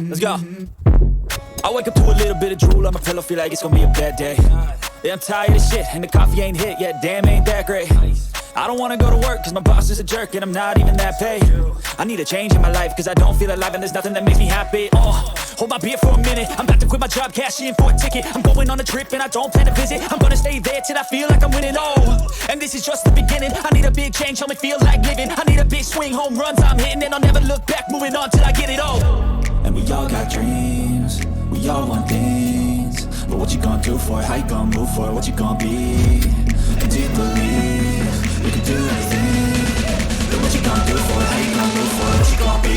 Let's go. I wake up to a little bit of drool on my pillow, feel like it's gonna be a bad day. Yeah, I'm tired of shit, and the coffee ain't hit yet, damn, ain't that great. I don't wanna go to work, cause my boss is a jerk, and I'm not even that paid. I need a change in my life, cause I don't feel alive, and there's nothing that makes me happy. Hold my beer for a minute, I'm about to quit my job, cash in for a ticket. I'm going on a trip, and I don't plan to visit. I'm gonna stay there till I feel like I'm winning, and this is just the beginning. I need a big change, help me feel like living. I need a big swing, home runs I'm hitting, and I'll never look back, moving on till I get it all. And we all got dreams, we all want things, but what you gonna do for it? How you gonna move for it? What you gonna be? And do you believe you can do anything? But what you gonna do for it? How you gonna move for it? What you gonna be?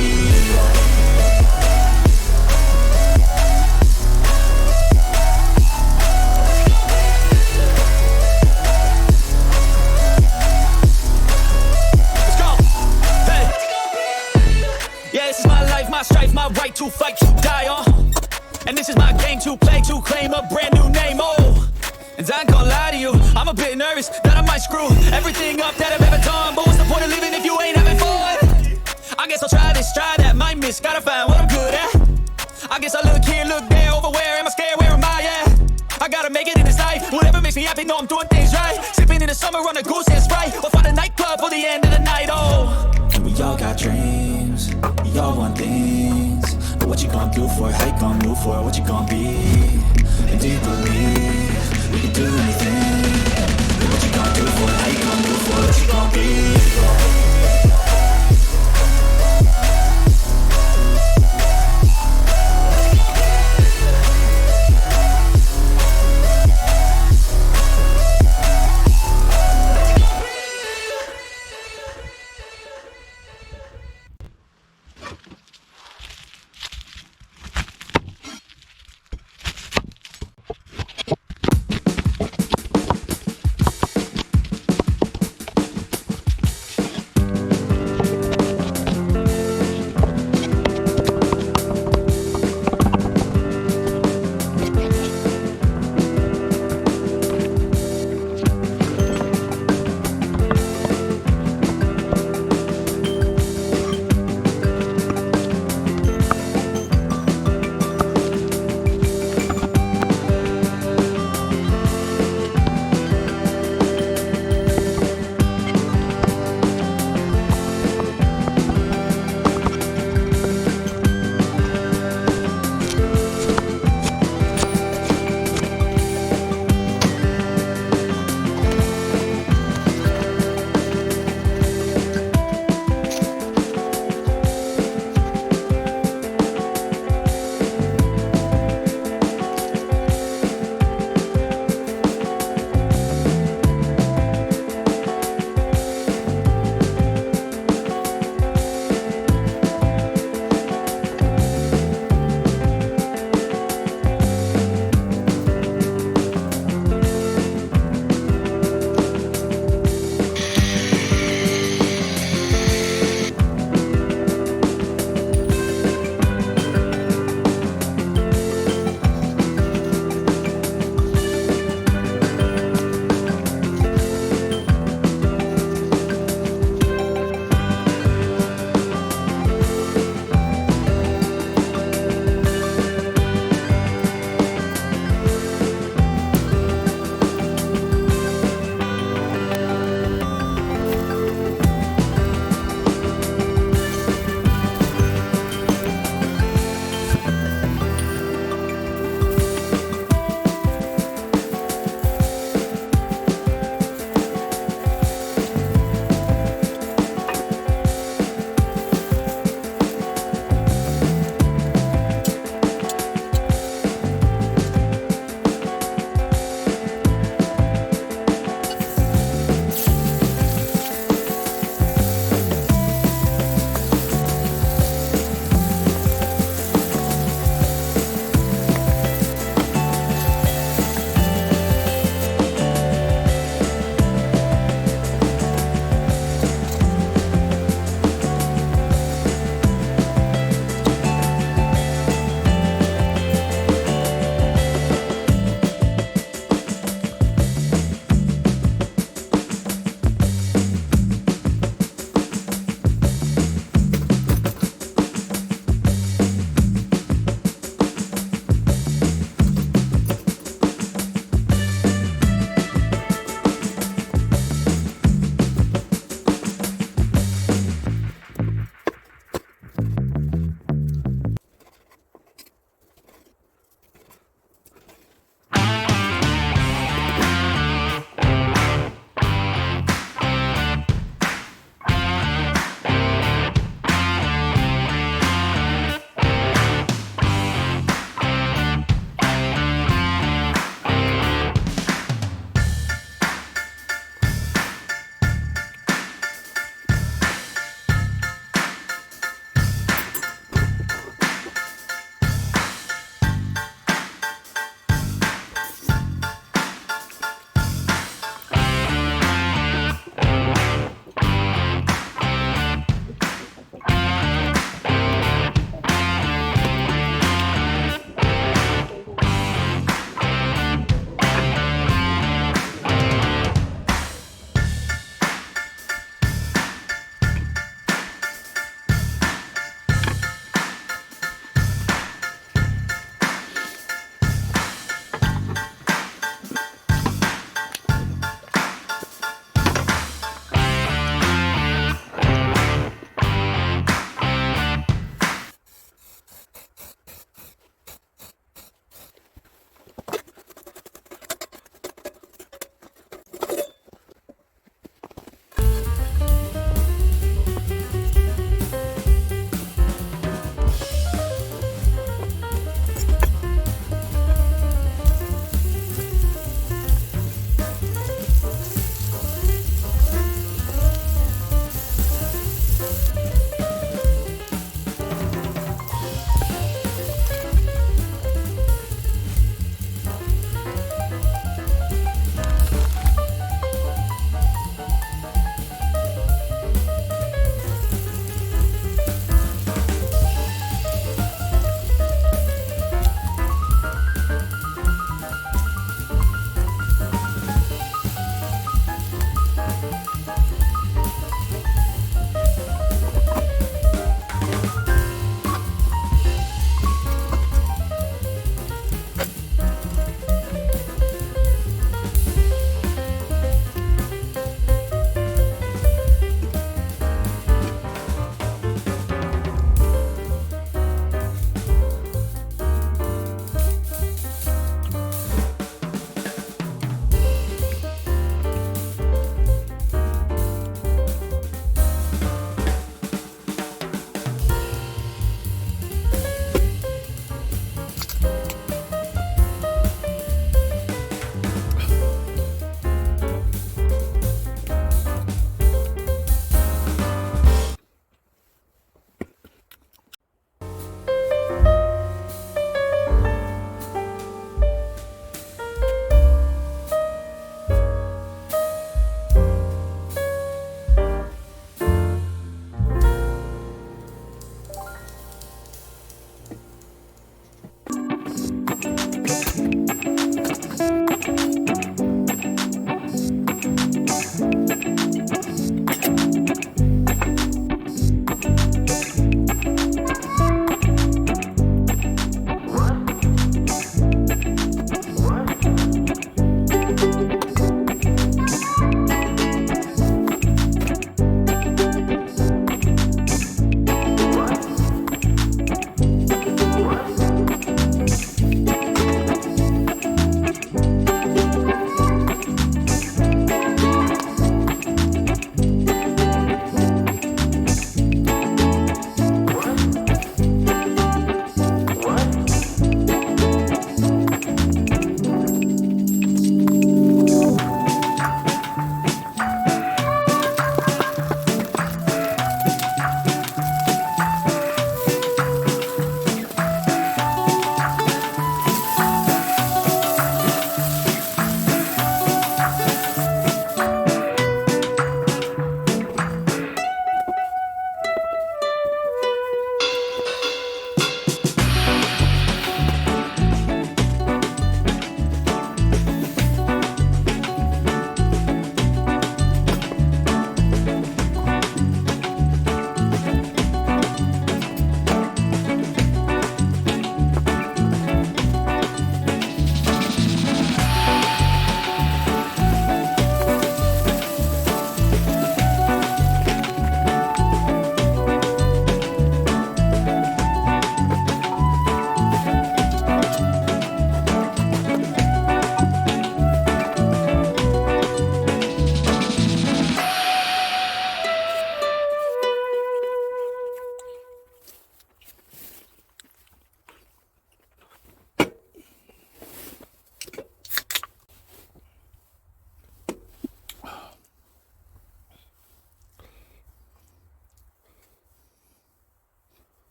My strife, my right to fight, to die on. And this is my game to play, to claim a brand new name, And I ain't gonna lie to you, I'm a bit nervous that I might screw everything up that I've ever done. But what's the point of living if you ain't having fun? I guess I'll try this, try that, might miss, gotta find what I'm good at. I guess I look here, look there, over where am I scared, where am I at? I gotta make it in this life, whatever makes me happy, know I'm doing things right. Sipping in the summer on a goose and Sprite, or find a nightclub for the end of the night, And we all got dreams, we all want things, but what you gonna do for it? How you gonna move for it? What you gonna be? And do you believe we can do anything? But what you gonna do for it? How you gonna move for it? What you gonna be?